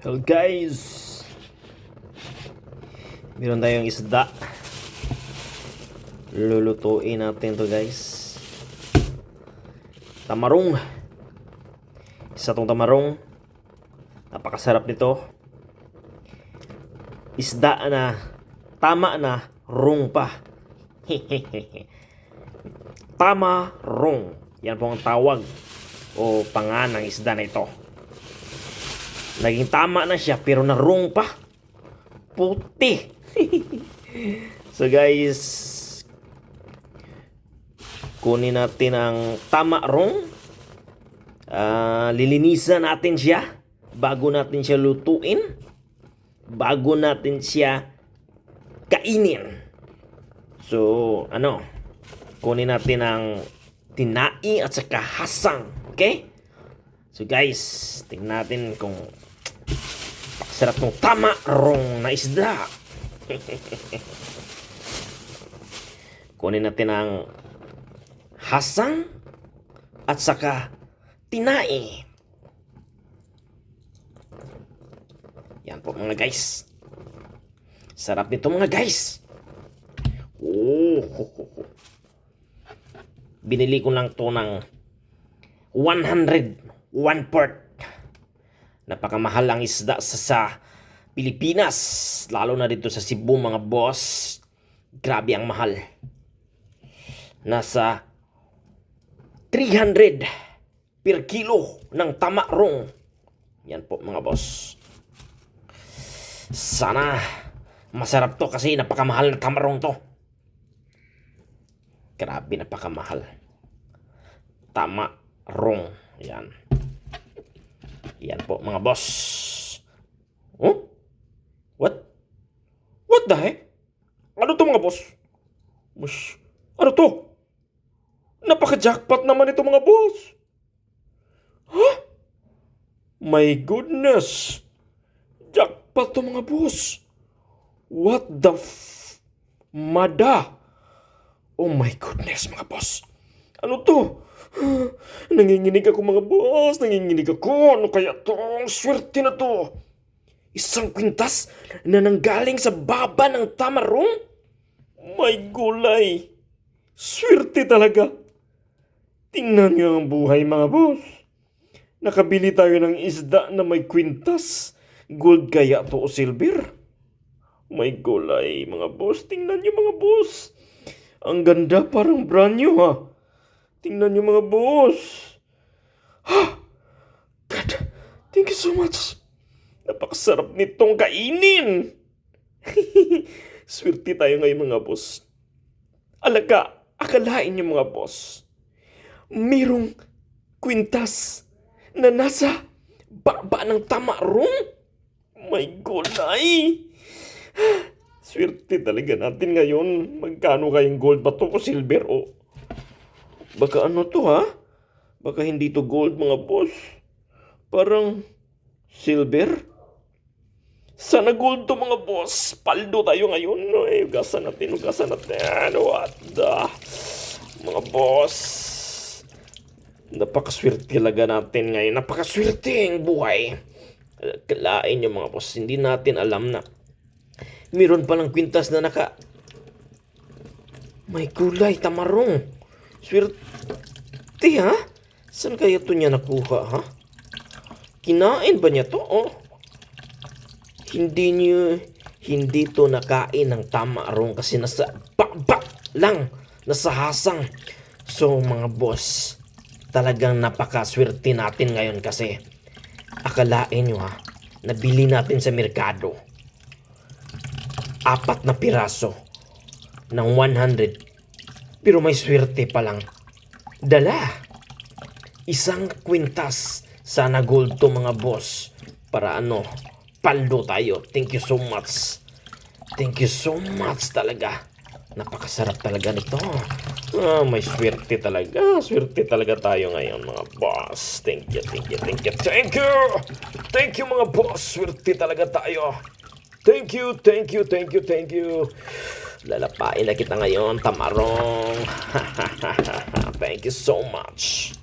Hello guys, meron tayong isda. Lulutuin natin to guys. Tamarong. Isa tong tamarong. Napakasarap nito. Isda na tama na rong pa. Tama rong. Yan po ang tawag o pangalan ng isda na ito. Naging tama na siya pero narong pa. Puti. So guys, kunin natin ang tama rong. Lilinisan natin siya bago natin siya lutuin. Bago natin siya kainin. So, kunin natin ang tinai at saka hasang. Okay? So guys, tingnan natin kung sarap ng tama rong na isda. Kunin natin ang hasang at saka tinai. Yan po mga guys. Sarap nito mga guys. Binili ko lang to ng 101 part. Napakamahal ang isda sa Pilipinas. Lalo na dito sa Cebu mga boss. Grabe ang mahal. Nasa 300 per kilo ng tamarong. Yan po mga boss. Sana masarap to kasi napakamahal na tamarong to. Grabe napakamahal. Tamarong. Yan. Yan po mga boss. Oh? What? What the heck? Ano to mga boss? Mush. Ano to? Napaka-jackpot naman ito mga boss. Huh? My goodness. Jackpot to mga boss. What the Mada? Oh my goodness mga boss. Ano to? Nanginginig ako mga boss. Nanginginig ako. Ano kaya tong swerte na to? Isang kwintas na nanggaling sa baba ng tamarong? My gulay. Swerte talaga. Tingnan niyo ang buhay mga boss. Nakabili tayo ng isda na may kwintas. Gold kaya to o silver? My gulay mga boss. Tingnan niyo mga boss. Ang ganda parang brand new ha. Tingnan niyo mga boss. Ha! God, thank you so much. Napakasarap nitong kainin. Swerte tayo ngayon mga boss. Akalain niyo mga boss. Merong kwintas na nasa baba ng tamarong. My gulay. Swerte talaga natin ngayon. Magkano kayong gold ba to o silver o? Baka ano to ha? Baka hindi to gold mga boss. Parang silver. Sana gold to mga boss. Paldo tayo ngayon. Ay, ugasan natin. What the? Mga boss. Napakaswerte talaga natin ngayon. Napakaswerte ang buhay. Kalain nyo mga boss. Hindi natin alam na meron palang kwintas na may gulay, tamarong. Swerte ha? Saan kaya ito niya nakuha ha? Kinain ba niya to? Oh. Hindi to nakain ng tamarong kasi nasa baba lang. Nasa hasang. So mga boss, talagang napakaswerte natin ngayon kasi akalain nyo ha, nabili natin sa merkado 4 na piraso ng 100 pero may swerte pa lang dala isang kwintas. Sana gold to mga boss para paldo tayo. Thank you so much. Thank you so much talaga. Napakasarap talaga nito. May swerte talaga. Swerte talaga tayo ngayon mga boss. Thank you mga boss. Swerte talaga tayo. Thank you. Lalapain na kita ngayon, tamarong. Thank you so much.